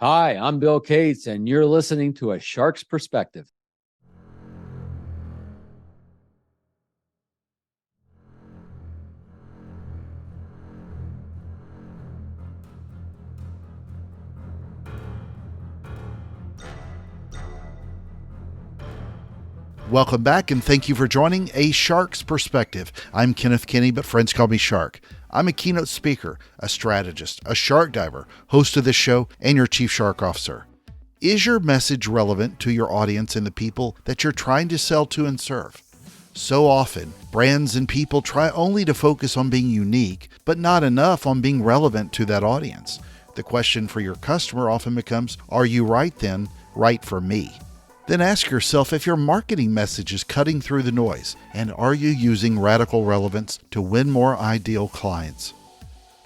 Hi, I'm Bill Cates, and you're listening to A Shark's Perspective. Welcome back, and thank you for joining A Shark's Perspective. I'm Kenneth Kinney, but friends call me Shark. I'm a keynote speaker, a strategist, a shark diver, host of this show, and your chief shark officer. Is your message relevant to your audience and the people that you're trying to sell to and serve? So often, brands and people try only to focus on being unique, but not enough on being relevant to that audience. The question for your customer often becomes, are you right then? Right for me? Then ask yourself if your marketing message is cutting through the noise, and are you using radical relevance to win more ideal clients?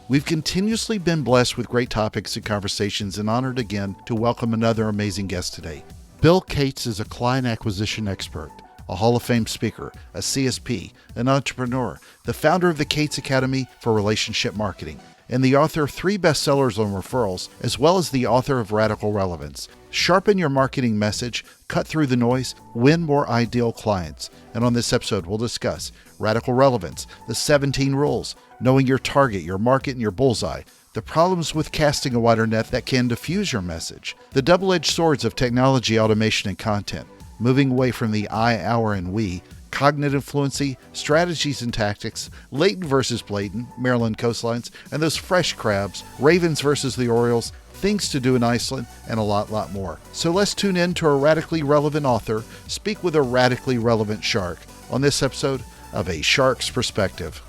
We've continuously been blessed with great topics and conversations, and honored again to welcome another amazing guest today. Bill Cates is a client acquisition expert, a Hall of Fame speaker, a CSP, an entrepreneur, the founder of the Cates Academy for Relationship Marketing, and the author of 3 bestsellers on referrals, as well as the author of Radical Relevance. Sharpen Your Marketing Message, Cut Through the Noise, Win More Ideal Clients. And on this episode, we'll discuss Radical Relevance, the 17 rules, knowing your target, your market, and your bullseye, the problems with casting a wider net that can diffuse your message, the double-edged swords of technology, automation, and content, moving away from the I, our, and we, cognitive fluency, strategies and tactics, latent versus blatant, Maryland coastlines, and those fresh crabs, Ravens versus the Orioles, things to do in Iceland, and a lot more. So let's tune in to a radically relevant author speak with a radically relevant shark on this episode of A Shark's Perspective.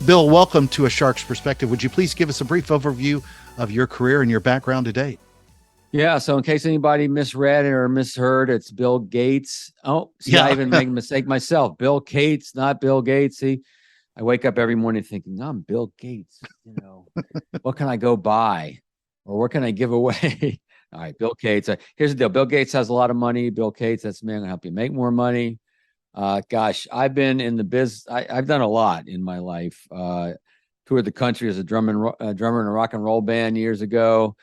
Bill, welcome to A Shark's Perspective. Would you please give us a brief overview of your career and your background to date? Yeah, so in case anybody misread or misheard, it's Bill Gates. Oh, see, Yeah. I even make a mistake myself. Bill Cates, not Bill Gates. See, I wake up every morning thinking, I'm Bill Gates. What can I go buy? Or what can I give away? All right, Bill Cates. Here's the deal. Bill Gates has a lot of money. Bill Cates, that's the man going to help you make more money. Gosh, I've been in the biz. I've done a lot in my life. Toured the country as a drummer in a rock and roll band years ago.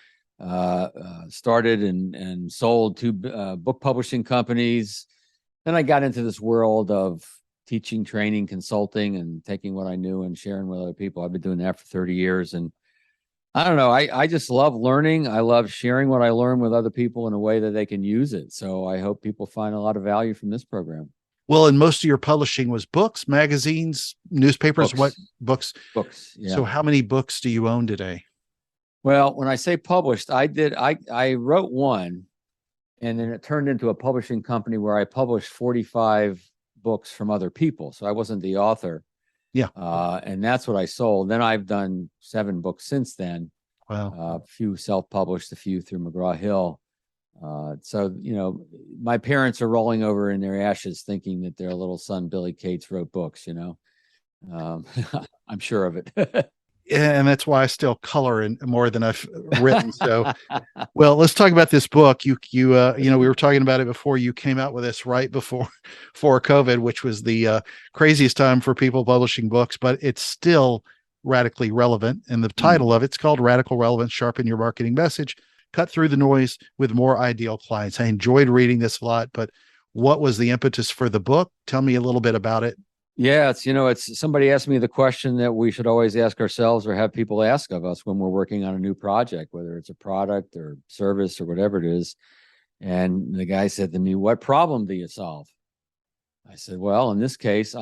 Started and sold 2 book publishing companies. Then I got into this world of teaching, training, consulting, and taking what I knew and sharing with other people. I've been doing that for 30 years. And I don't know, I just love learning. I love sharing what I learn with other people in a way that they can use it. So I hope people find a lot of value from this program. Well, and most of your publishing was books, magazines, newspapers. Books. What books? Books. Yeah. So how many books do you own today? Well, when I say published, I wrote one, and then it turned into a publishing company where I published 45 books from other people. So I wasn't the author. Yeah. And that's what I sold. Then I've done 7 books since then. Wow. A few self-published, a few through McGraw-Hill. So, my parents are rolling over in their ashes thinking that their little son, Billy Cates, wrote books, I'm sure of it. And that's why I still color in more than I've written. So, well, let's talk about this book. We were talking about it before you came out with this right before COVID, which was the craziest time for people publishing books, but it's still radically relevant. And the title of it's called Radical Relevance, Sharpen Your Marketing Message, Cut Through the Noise with More Ideal Clients. I enjoyed reading this a lot, but what was the impetus for the book? Tell me a little bit about it. Yeah, it's somebody asked me the question that we should always ask ourselves or have people ask of us when we're working on a new project, whether it's a product or service or whatever it is. And the guy said to me, "What problem do you solve?" I said, "Well, in this case,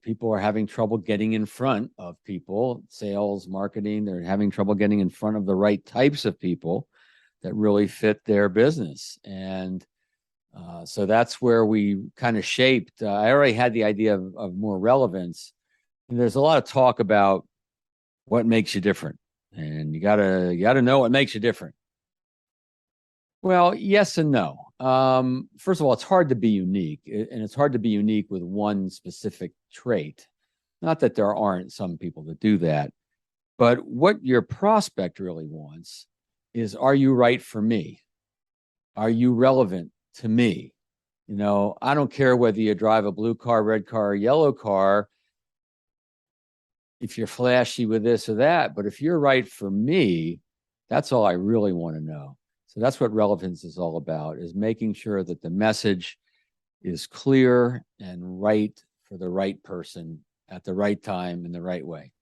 people are having trouble getting in front of people, sales, marketing. They're having trouble getting in front of the right types of people that really fit their business." And so that's where we kind of shaped. I already had the idea of more relevance. And there's a lot of talk about what makes you different, and you gotta know what makes you different. Well, yes and no. First of all, it's hard to be unique, and it's hard to be unique with one specific trait. Not that there aren't some people that do that, but what your prospect really wants is, are you right for me? Are you relevant to me? I don't care whether you drive a blue car, red car, or yellow car. if you're flashy with this or that, but if you're right for me, that's all I really want to know. So that's what relevance is all about, is making sure that the message is clear and right for the right person at the right time in the right way.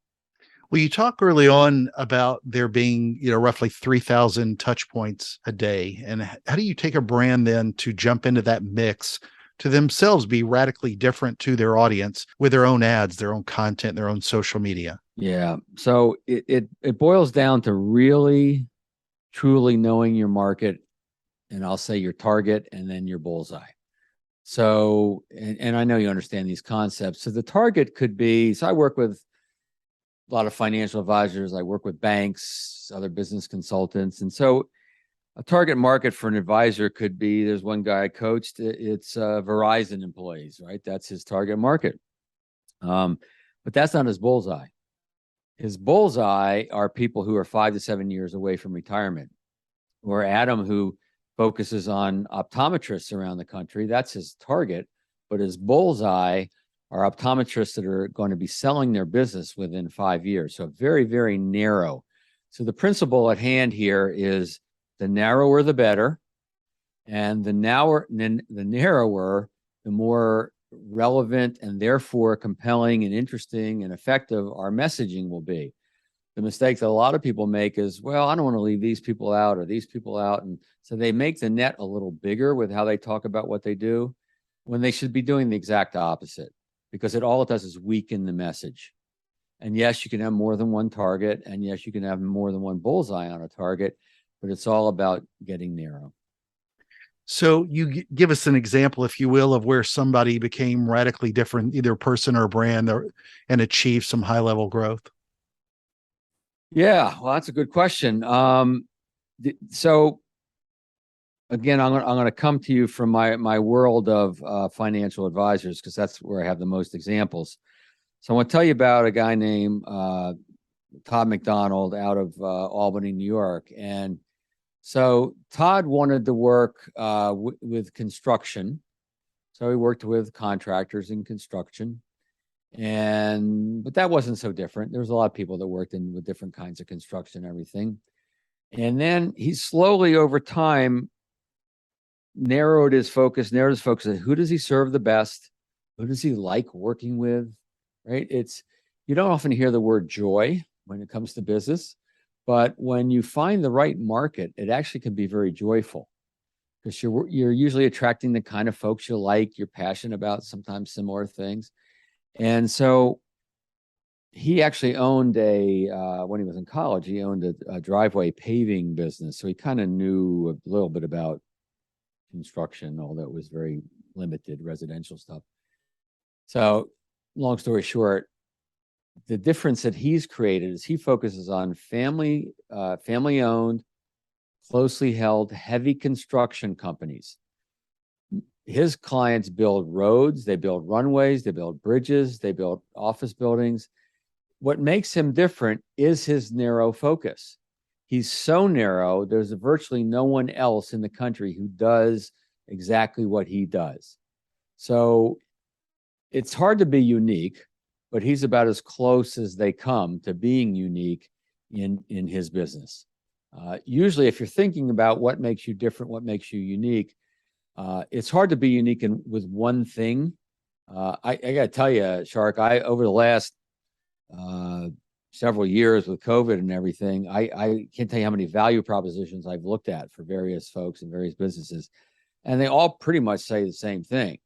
Well, you talk early on about there being, roughly 3,000 touch points a day. And how do you take a brand then to jump into that mix to themselves be radically different to their audience with their own ads, their own content, their own social media? Yeah. So it boils down to really truly knowing your market, and I'll say your target and then your bullseye. So, and I know you understand these concepts. So the target could be, so I work with a lot of financial advisors. I work with banks, other business consultants. And so a target market for an advisor could be, there's one guy I coached, it's Verizon employees, right? That's his target market. But that's not his bullseye. His bullseye are people who are 5 to 7 years away from retirement, or Adam, who focuses on optometrists around the country. That's his target. But his bullseye are optometrists that are going to be selling their business within 5 years. So very, very narrow. So the principle at hand here is the narrower, the better. And the narrower, the more relevant and therefore compelling and interesting and effective our messaging will be. The mistake that a lot of people make is, well, I don't want to leave these people out or these people out. And so they make the net a little bigger with how they talk about what they do, when they should be doing the exact opposite, because all it does is weaken the message. And yes, you can have more than one target. And yes, you can have more than one bullseye on a target, but it's all about getting narrow. So you give us an example, if you will, of where somebody became radically different, either a person or a brand, and achieved some high level growth. Yeah, well, that's a good question. So again, I'm going to come to you from my world of financial advisors, because that's where I have the most examples. So I want to tell you about a guy named Todd McDonald out of Albany, New York. And so Todd wanted to work with construction. So he worked with contractors in construction. But that wasn't so different. There was a lot of people that worked with different kinds of construction and everything. And then he slowly over time narrowed his focus at who does he serve the best? Who does he like working with? Right? You don't often hear the word joy when it comes to business, but when you find the right market, it actually can be very joyful, because you're usually attracting the kind of folks you like, you're passionate about, sometimes similar things. And so he actually owned when he was in college, he owned a driveway paving business. So he kind of knew a little bit about construction, although it was very limited residential stuff. So long story short, the difference that he's created is he focuses on family owned, closely held, heavy construction companies. His clients build roads, they build runways, they build bridges, they build office buildings. What makes him different is his narrow focus. He's so narrow, there's virtually no one else in the country who does exactly what he does. So it's hard to be unique, but he's about as close as they come to being unique in his business. Usually, if you're thinking about what makes you different, what makes you unique, it's hard to be unique with one thing. I got to tell you, Shark, over the last several years with COVID and everything, I can't tell you how many value propositions I've looked at for various folks and various businesses, and they all pretty much say the same thing.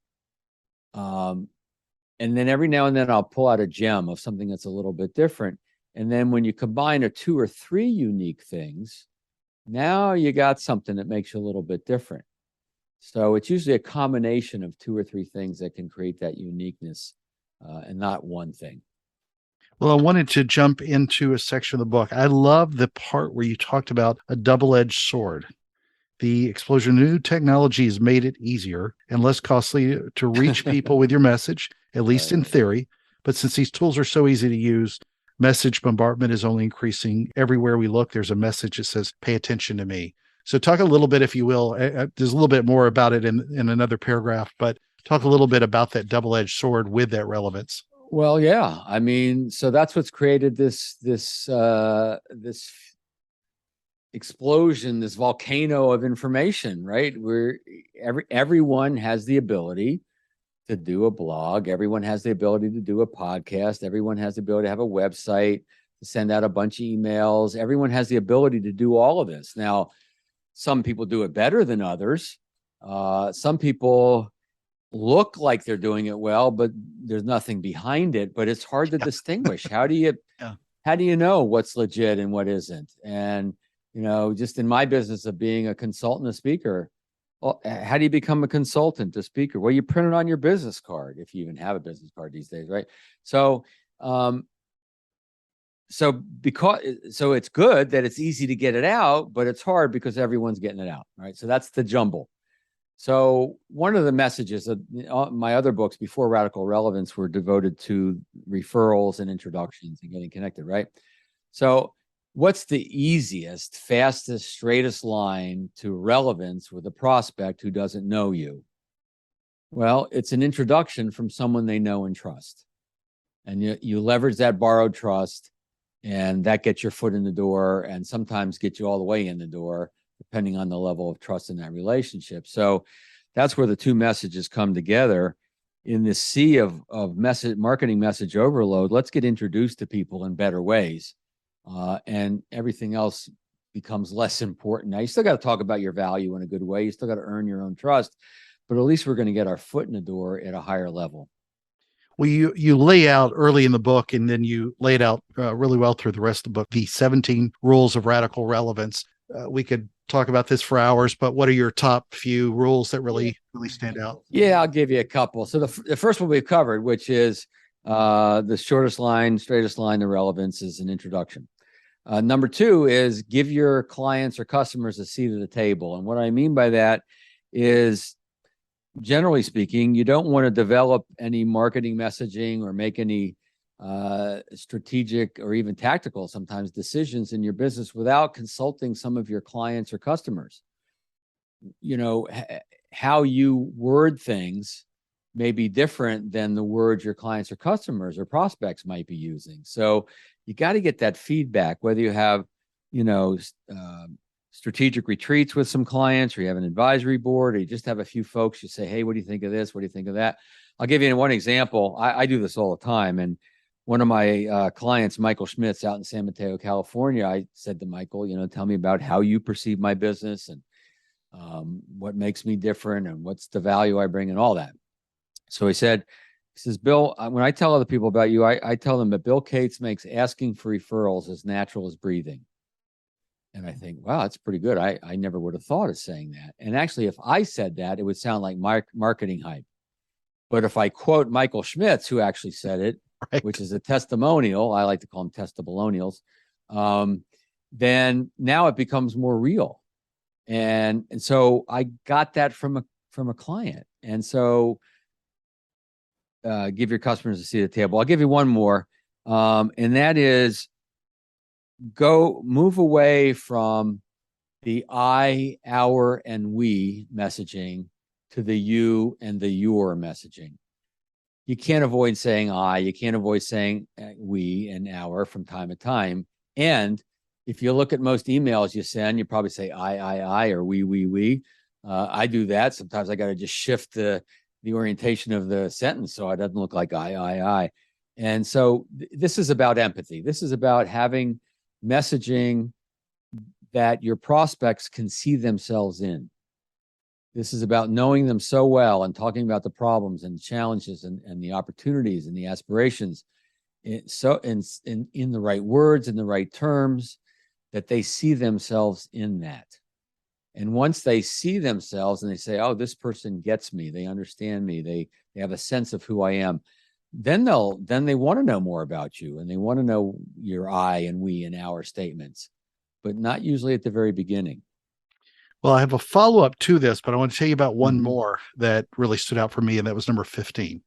And then every now and then I'll pull out a gem of something that's a little bit different. And then when you combine 2 or 3 unique things, now you got something that makes you a little bit different. So it's usually a combination of 2 or 3 things that can create that uniqueness, and not one thing. Well, I wanted to jump into a section of the book. I love the part where you talked about a double-edged sword. The explosion of new technology has made it easier and less costly to reach people with your message, at least in theory. But since these tools are so easy to use, message bombardment is only increasing. Everywhere we look, there's a message that says, pay attention to me. So talk a little bit, if you will, there's a little bit more about it in another paragraph, but talk a little bit about that double-edged sword with that relevance. Well, yeah. I mean, so that's what's created this explosion, this volcano of information, right? Where everyone has the ability to do a blog, everyone has the ability to do a podcast, everyone has the ability to have a website, to send out a bunch of emails. Everyone has the ability to do all of this. Now, some people do it better than others. Some people look like they're doing it well, but there's nothing behind it. But it's hard to distinguish. Yeah. How do you know what's legit and what isn't? And just in my business of being a consultant, a speaker, well, how do you become a consultant, a speaker? Well, you print it on your business card, if you even have a business card these days, right? So, so it's good that it's easy to get it out, but it's hard because everyone's getting it out, right? So that's the jumble. So one of the messages of my other books before Radical Relevance were devoted to referrals and introductions and getting connected, right? So what's the easiest, fastest, straightest line to relevance with a prospect who doesn't know you? Well, it's an introduction from someone they know and trust. And you leverage that borrowed trust, and that gets your foot in the door and sometimes get you all the way in the door, depending on the level of trust in that relationship. So that's where the two messages come together in this sea of marketing message overload. Let's get introduced to people in better ways, and everything else becomes less important. Now, you still got to talk about your value in a good way. You still got to earn your own trust, but at least we're going to get our foot in the door at a higher level. Well, you lay out early in the book, and then you lay it out really well through the rest of the book, the 17 rules of radical relevance. We could talk about this for hours, but what are your top few rules that really stand out? Yeah, I'll give you a couple. So the first one we've covered, which is the shortest line, straightest line to relevance, is an introduction. Number two is give your clients or customers a seat at the table. And what I mean by that is, generally speaking, you don't want to develop any marketing messaging or make any strategic or even tactical sometimes decisions in your business without consulting some of your clients or customers. How you word things may be different than the words your clients or customers or prospects might be using. So you got to get that feedback, whether you have, strategic retreats with some clients, or you have an advisory board, or you just have a few folks. You say, hey, what do you think of this? What do you think of that? I'll give you one example. I do this all the time. And one of my clients, Michael Schmitz, out in San Mateo, California, I said to Michael, tell me about how you perceive my business and what makes me different and what's the value I bring and all that. So he says, Bill, when I tell other people about you, I tell them that Bill Cates makes asking for referrals as natural as breathing. And I think, wow, that's pretty good. I never would have thought of saying that. And actually, if I said that, it would sound like marketing hype. But if I quote Michael Schmitz, who actually said it, right, which is a testimonial, I like to call them testimonials, then now it becomes more real. And so I got that from a client. And so give your customers a seat at the table. I'll give you one more, and that is, move away from the I, our, and we messaging to the you and the your messaging. You can't avoid saying I, you can't avoid saying we and our from time to time. And if you look at most emails you send, you probably say I, or we. I do that. Sometimes I got to just shift the orientation of the sentence so it doesn't look like I. And so this is about empathy. This is about having messaging that your prospects can see themselves in. This is about knowing them so well and talking about the problems and challenges and the opportunities and the aspirations in the right words, in the right terms, that they see themselves in that. And once they see themselves and they say, oh, this person gets me, they understand me, they have a sense of who I am, then they want to know more about you, and they want to know your I and we and our statements, but not usually at the very beginning. Well, I have a follow-up to this, but I want to tell you about one more that really stood out for me, and that was number 15.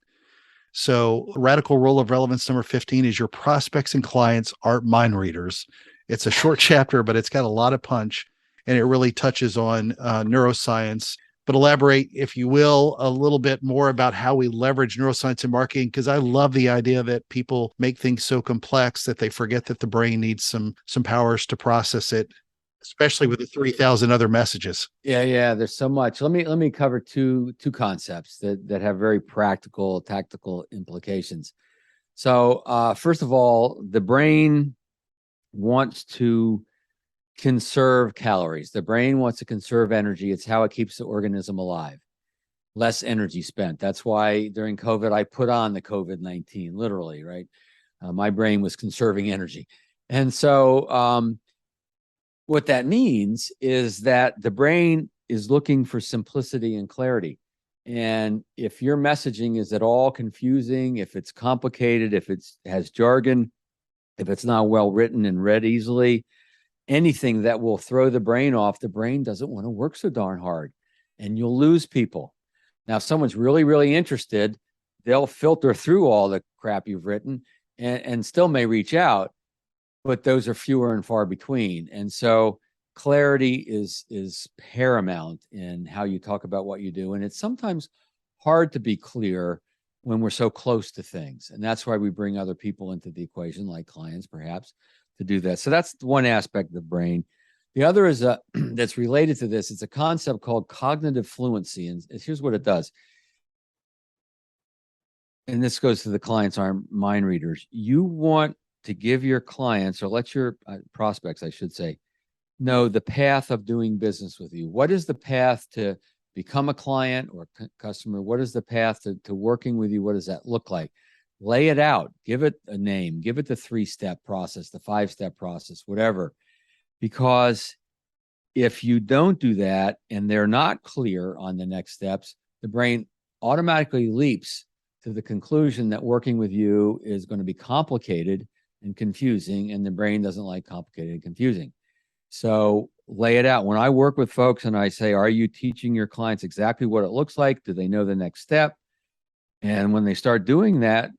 So radical rule of relevance number 15 is your prospects and clients aren't mind readers. It's a short chapter, but it's got a lot of punch, and it really touches on neuroscience, but elaborate, if you will, a little bit more about how we leverage neuroscience in marketing, because I love the idea that people make things so complex that they forget that the brain needs some powers to process it, especially with the 3,000 other messages. Yeah. There's so much. Let me cover two concepts that have very practical, tactical implications. So first of all, the brain wants to conserve calories. The brain wants to conserve energy. It's how it keeps the organism alive. Less energy spent. That's why during COVID, I put on the COVID-19, literally, right? My brain was conserving energy. And so what that means is that the brain is looking for simplicity and clarity. And if your messaging is at all confusing, if it's complicated, if it has jargon, if it's not well written and read easily, anything that will throw the brain off, the brain doesn't want to work so darn hard, and you'll lose people. Now, if someone's really, really interested, they'll filter through all the crap you've written and still may reach out, but those are fewer and far between. And so clarity is paramount in how you talk about what you do. And it's sometimes hard to be clear when we're so close to things. And that's why we bring other people into the equation, like clients, perhaps, to do that. So that's one aspect of the brain. The other is that's related to this. It's a concept called cognitive fluency. And here's what it does. And this goes to the clients, our mind readers. You want to give your clients, or let your prospects, I should say, know the path of doing business with you. What is the path to become a client or customer? What is the path to working with you? What does that look like? Lay it out, give it a name, give it the 3-step process, the 5-step process, whatever. Because if you don't do that and they're not clear on the next steps, the brain automatically leaps to the conclusion that working with you is going to be complicated and confusing, and the brain doesn't like complicated and confusing. So lay it out. When I work with folks and I say, are you teaching your clients exactly what it looks like? Do they know the next step? And when they start doing that,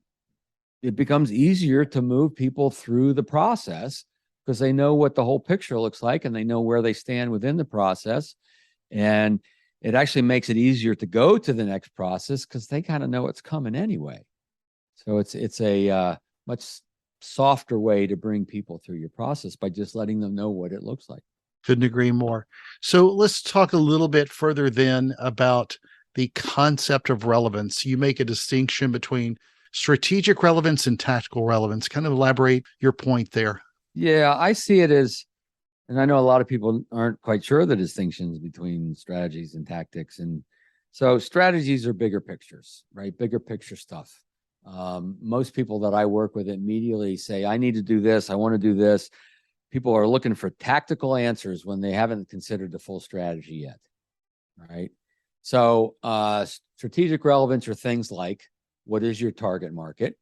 it becomes easier to move people through the process because they know what the whole picture looks like and they know where they stand within the process. And it actually makes it easier to go to the next process because they kind of know what's coming anyway. So it's a much softer way to bring people through your process by just letting them know what it looks like. Couldn't agree more. So let's talk a little bit further then about the concept of relevance. You make a distinction between strategic relevance and tactical relevance. Kind of elaborate your point there. Yeah, I see it as, and I know a lot of people aren't quite sure the distinctions between strategies and tactics. And so strategies are bigger pictures, right? Bigger picture stuff. Most people that I work with immediately say, I need to do this. I want to do this. People are looking for tactical answers when they haven't considered the full strategy yet, right? So strategic relevance are things like, what is your target market,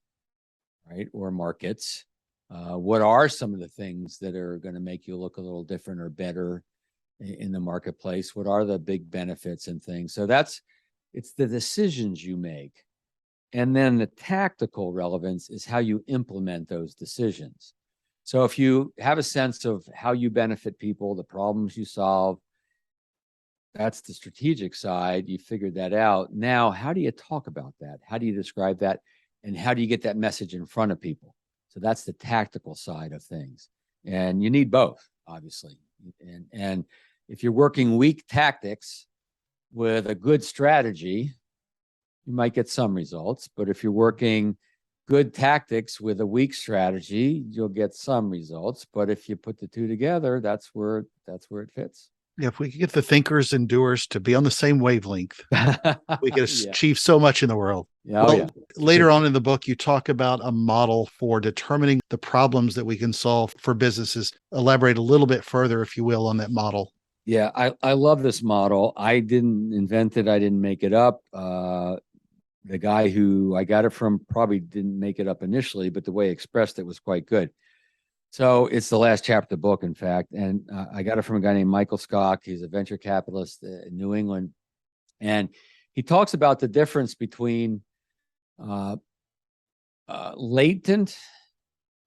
right? Or markets? What are some of the things that are going to make you look a little different or better in the marketplace? What are the big benefits and things? So it's the decisions you make. And then the tactical relevance is how you implement those decisions. So if you have a sense of how you benefit people, the problems you solve, that's the strategic side. You figured that out. Now, how do you talk about that? How do you describe that? And how do you get that message in front of people? So that's the tactical side of things. And you need both, obviously. And if you're working weak tactics with a good strategy, you might get some results. But if you're working good tactics with a weak strategy, you'll get some results. But if you put the two together, that's where it fits. If we could get the thinkers and doers to be on the same wavelength, we could achieve so much in the world. Yeah. Well, later on in the book, you talk about a model for determining the problems that we can solve for businesses. Elaborate a little bit further, if you will, on that model. Yeah, I love this model. I didn't invent it. I didn't make it up. The guy who I got it from probably didn't make it up initially, but the way he expressed it was quite good. So it's the last chapter of the book, in fact. And I got it from a guy named Michael Scott. He's a venture capitalist in New England. And he talks about the difference between latent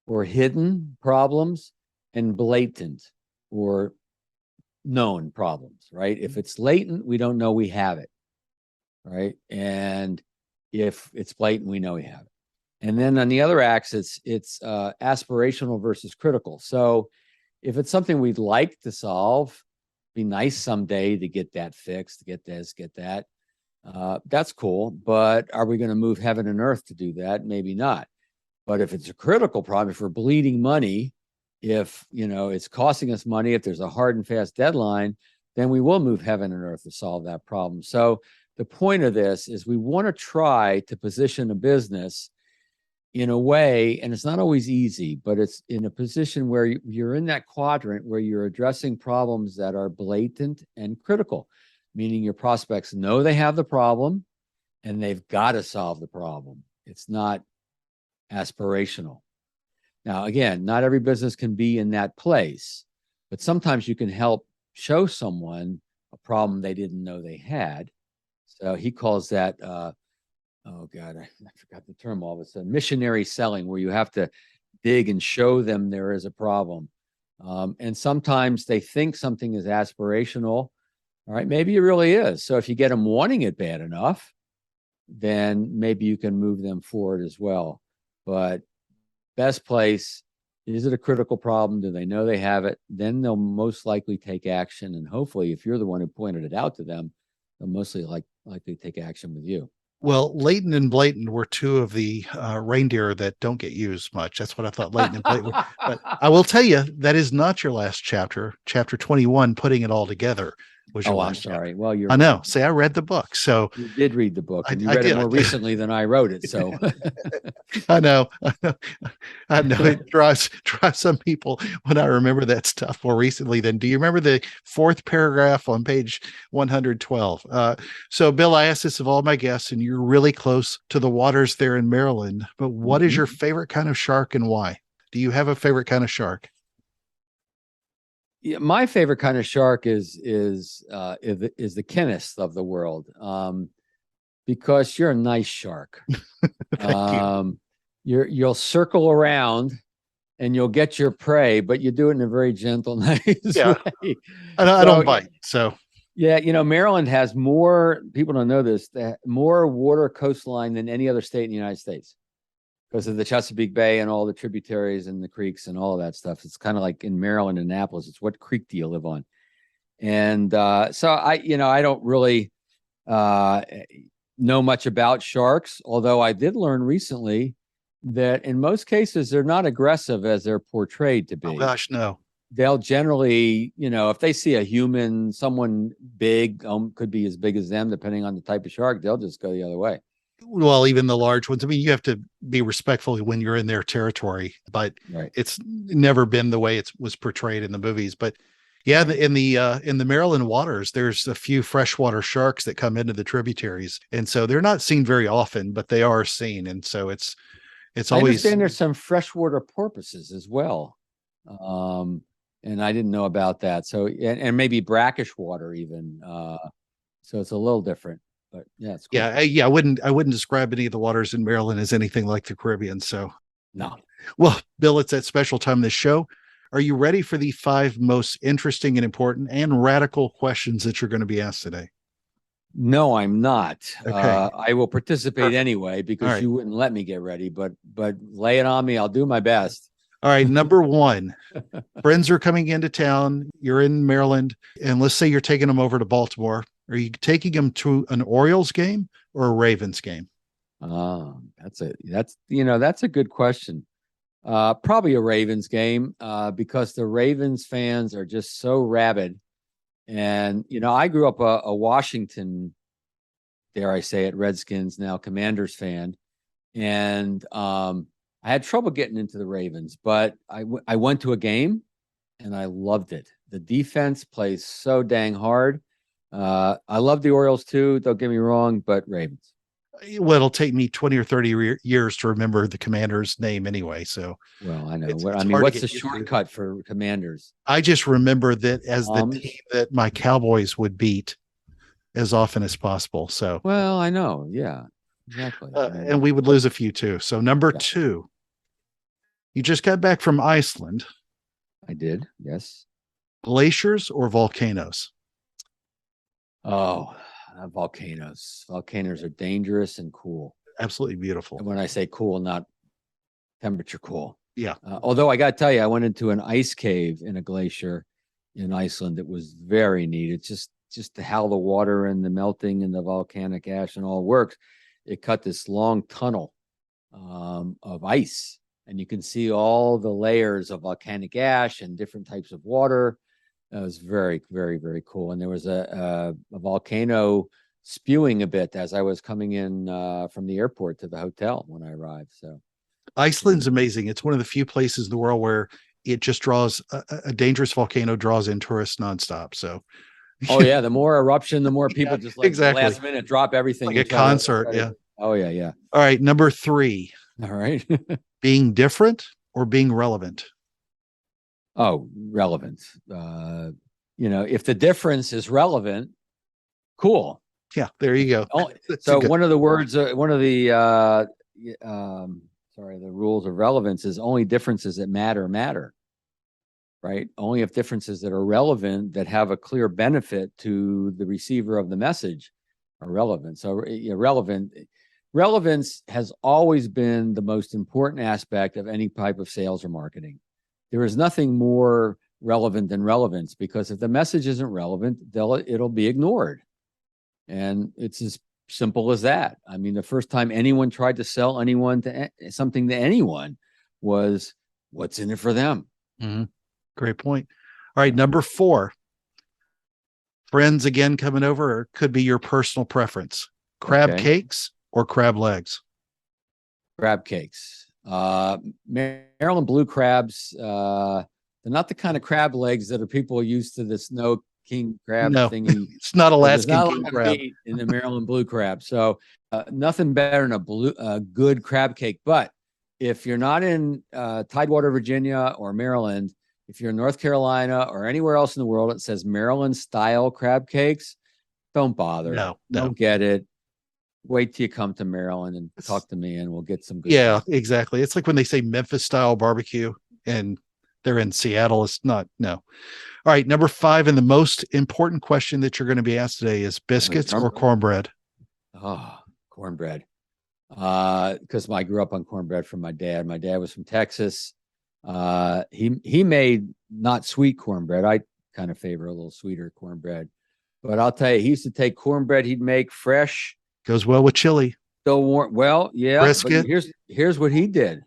or hidden problems and blatant or known problems, right? If it's latent, we don't know we have it, right? And if it's blatant, we know we have it. And then on the other axis, it's aspirational versus critical. So if it's something we'd like to solve, be nice someday to get that fixed, to get this, get that. That's cool. But are we going to move heaven and earth to do that? Maybe not. But if it's a critical problem, if we're bleeding money, if it's costing us money, if there's a hard and fast deadline, then we will move heaven and earth to solve that problem. So the point of this is we want to try to position a business in a way, and it's not always easy, but it's in a position where you're in that quadrant where you're addressing problems that are blatant and critical, meaning your prospects know they have the problem and they've got to solve the problem. It's not aspirational. Now, again, not every business can be in that place, but sometimes you can help show someone a problem they didn't know they had. So he calls that, oh God, I forgot the term all of a sudden, missionary selling, where you have to dig and show them there is a problem. And sometimes they think something is aspirational. All right, maybe it really is. So if you get them wanting it bad enough, then maybe you can move them forward as well. But best place, is it a critical problem? Do they know they have it? Then they'll most likely take action. And hopefully, if you're the one who pointed it out to them, they'll mostly likely take action with you. Well, latent and blatant were two of the reindeer that don't get used much. That's what I thought latent and blatant were. But I will tell you, that is not your last chapter. Chapter 21, putting it all together, was your last I'm sorry. chapter. Well, I know. Say, I read the book. So you did read the book, and you I read did. it more recently than I wrote it. So I know. I know it drives some people when I remember that stuff more recently. Then, do you remember the fourth paragraph on page 112? So, Bill, I asked this of all my guests, and you're really close to the waters there in Maryland. But what is your favorite kind of shark, and why? Do you have a favorite kind of shark? Yeah, my favorite kind of shark is the kenneth of the world, because you're a nice shark. Thank you. You'll circle around and you'll get your prey, but you do it in a very gentle, nice way. I don't bite. So yeah, Maryland has more, people don't know this, more water coastline than any other state in the United States because of the Chesapeake Bay and all the tributaries and the creeks and all of that stuff. It's kind of like in Maryland, Annapolis. It's what creek do you live on? And so I don't really know much about sharks, although I did learn recently that in most cases they're not aggressive as they're portrayed to be. Oh gosh, no. They'll generally, if they see a human, someone big, could be as big as them, depending on the type of shark, they'll just go the other way. Well, even the large ones. I mean, you have to be respectful when you're in their territory, but It's never been the way it was portrayed in the movies. But yeah, in the Maryland waters, there's a few freshwater sharks that come into the tributaries, and so they're not seen very often, but they are seen, and so it's always. I understand there's some freshwater porpoises as well, and I didn't know about that. So and maybe brackish water even. So it's a little different. But yeah, it's cool. I wouldn't describe any of the waters in Maryland as anything like the Caribbean. So no. Well, Bill, it's that special time in the show. Are you ready for the 5 most interesting and important and radical questions that you're going to be asked today? No, I'm not. Okay. I will participate anyway because you wouldn't let me get ready. But lay it on me. I'll do my best. All right. Number 1, friends are coming into town. You're in Maryland, and let's say you're taking them over to Baltimore. Are you taking them to an Orioles game or a Ravens game? That's a good question. Probably a Ravens game, because the Ravens fans are just so rabid. And, I grew up a Washington, dare I say it, Redskins, now Commanders fan. And I had trouble getting into the Ravens, but I went to a game and I loved it. The defense plays so dang hard. I love the Orioles too, don't get me wrong, but Ravens. Well, it'll take me 20 or 30 years to remember the Commander's name anyway. So, well, I know. What's the shortcut for Commanders? I just remember that as the team that my Cowboys would beat as often as possible. So, well, I know. Yeah, exactly. And we would lose a few too. So, number 2, you just got back from Iceland. I did. Yes. Glaciers or volcanoes? Oh, volcanoes. Volcanoes are dangerous and cool. Absolutely beautiful. And when I say cool, not temperature cool. Yeah. Although I got to tell you, I went into an ice cave in a glacier in Iceland. It was very neat. It's just how the water and the melting and the volcanic ash and all works. It cut this long tunnel of ice, and you can see all the layers of volcanic ash and different types of water. It was very, very, very cool. And there was a volcano spewing a bit as I was coming in from the airport to the hotel when I arrived. So Iceland's amazing. It's one of the few places in the world where it just draws a dangerous volcano draws in tourists nonstop. So, oh yeah, the more eruption, the more people just like exactly. last minute drop everything. Like a concert. Yeah. Oh yeah, yeah. All right. Number 3, All right. being different or being relevant? Oh, relevant. If the difference is relevant, cool. Yeah, there you go. So one of the words, one of the the rules of relevance is only differences that matter, right? Only if differences that are relevant that have a clear benefit to the receiver of the message are relevant. So relevance has always been the most important aspect of any type of sales or marketing. There is nothing more relevant than relevance, because if the message isn't relevant, it'll be ignored. And it's as simple as that. I mean, the first time anyone tried to sell something to anyone was, what's in it for them? Mm-hmm. Great point. All right. Number 4, friends again coming over, or could be your personal preference. Crab cakes or crab legs? Crab cakes. Maryland blue crabs. They're not the kind of crab legs that are people used to the snow king crab thingy. It's not Alaskan king crab in the Maryland blue crab. So nothing better than a good crab cake. But if you're not in Tidewater, Virginia or Maryland, if you're in North Carolina or anywhere else in the world, it says Maryland style crab cakes, don't bother. No. Don't get it. Wait till you come to Maryland and talk to me, and we'll get some good. Yeah, exactly. It's like when they say Memphis style barbecue and they're in Seattle. It's not. No. All right. Number 5, and the most important question that you're going to be asked today is biscuits or cornbread? Oh, cornbread. Because I grew up on cornbread from my dad. My dad was from Texas. He made not sweet cornbread. I kind of favor a little sweeter cornbread. But I'll tell you, he used to take cornbread he'd make fresh. Goes well with chili. Still warm. Well, yeah. Brisket. But here's what he did.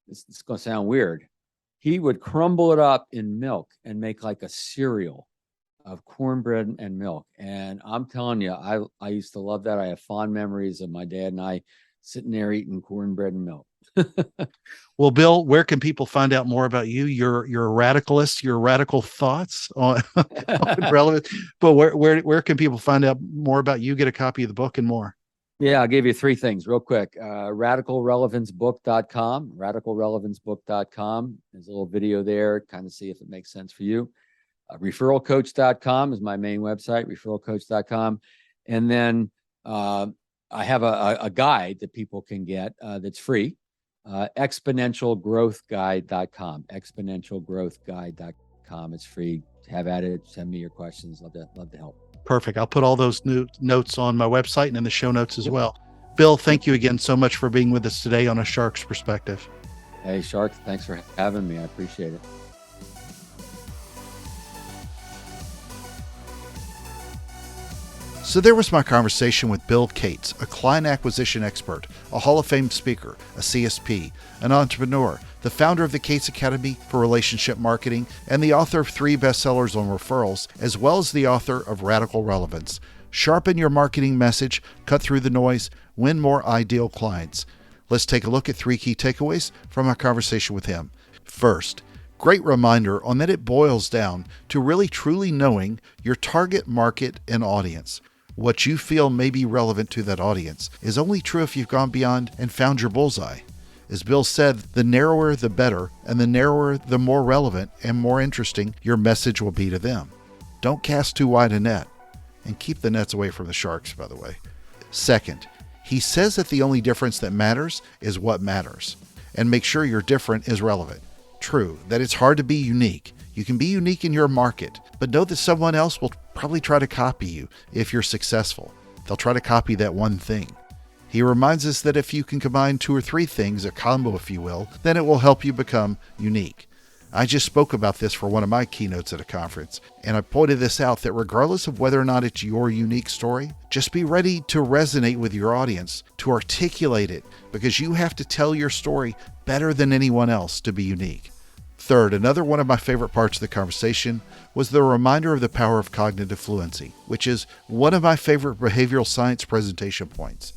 It's going to sound weird. He would crumble it up in milk and make like a cereal of cornbread and milk. And I'm telling you, I used to love that. I have fond memories of my dad and I sitting there eating cornbread and milk. Well, Bill, where can people find out more about you? You're a radicalist, your radical thoughts on relevant. But where can people find out more about you, get a copy of the book and more? Yeah, I'll give you 3 things real quick. RadicalRelevanceBook.com, RadicalRelevanceBook.com. There's a little video there, kind of see if it makes sense for you. ReferralCoach.com is my main website, ReferralCoach.com. And then I have a guide that people can get that's free. exponentialgrowthguide.com, exponentialgrowthguide.com. It's free. Have at it. Send me your questions. Love to help. Perfect. I'll put all those notes on my website and in the show notes as well. Bill, thank you again so much for being with us today on A Shark's Perspective. Hey, Shark, thanks for having me. I appreciate it. So there was my conversation with Bill Cates, a client acquisition expert, a Hall of Fame speaker, a CSP, an entrepreneur, the founder of the Cates Academy for Relationship Marketing, and the author of 3 bestsellers on referrals, as well as the author of Radical Relevance. Sharpen Your Marketing Message, cut through the noise, win more ideal clients. Let's take a look at 3 key takeaways from our conversation with him. First, great reminder on that it boils down to really truly knowing your target market and audience. What you feel may be relevant to that audience is only true if you've gone beyond and found your bullseye. As Bill said, the narrower the better, and the narrower the more relevant and more interesting your message will be to them. Don't cast too wide a net, and keep the nets away from the sharks, by the way. Second, he says that the only difference that matters is what matters, and make sure your different is relevant. True, that it's hard to be unique. You can be unique in your market, but know that someone else will probably try to copy you if you're successful. They'll try to copy that one thing. He reminds us that if you can combine 2 or 3 things, a combo if you will, then it will help you become unique. I just spoke about this for one of my keynotes at a conference, and I pointed this out that regardless of whether or not it's your unique story, just be ready to resonate with your audience, to articulate it, because you have to tell your story better than anyone else to be unique. Third, another one of my favorite parts of the conversation was the reminder of the power of cognitive fluency, which is one of my favorite behavioral science presentation points.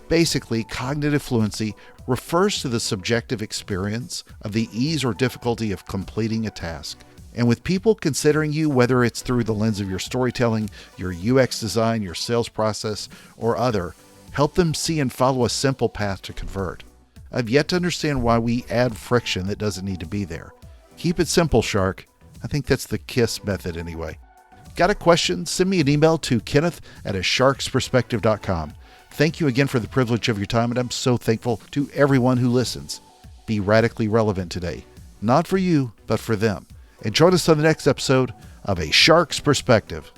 Basically, cognitive fluency refers to the subjective experience of the ease or difficulty of completing a task. And with people considering you, whether it's through the lens of your storytelling, your UX design, your sales process, or other, help them see and follow a simple path to convert. I've yet to understand why we add friction that doesn't need to be there. Keep it simple, Shark. I think that's the KISS method anyway. Got a question? Send me an email to kenneth@asharksperspective.com. Thank you again for the privilege of your time, and I'm so thankful to everyone who listens. Be radically relevant today. Not for you, but for them. And join us on the next episode of A Shark's Perspective.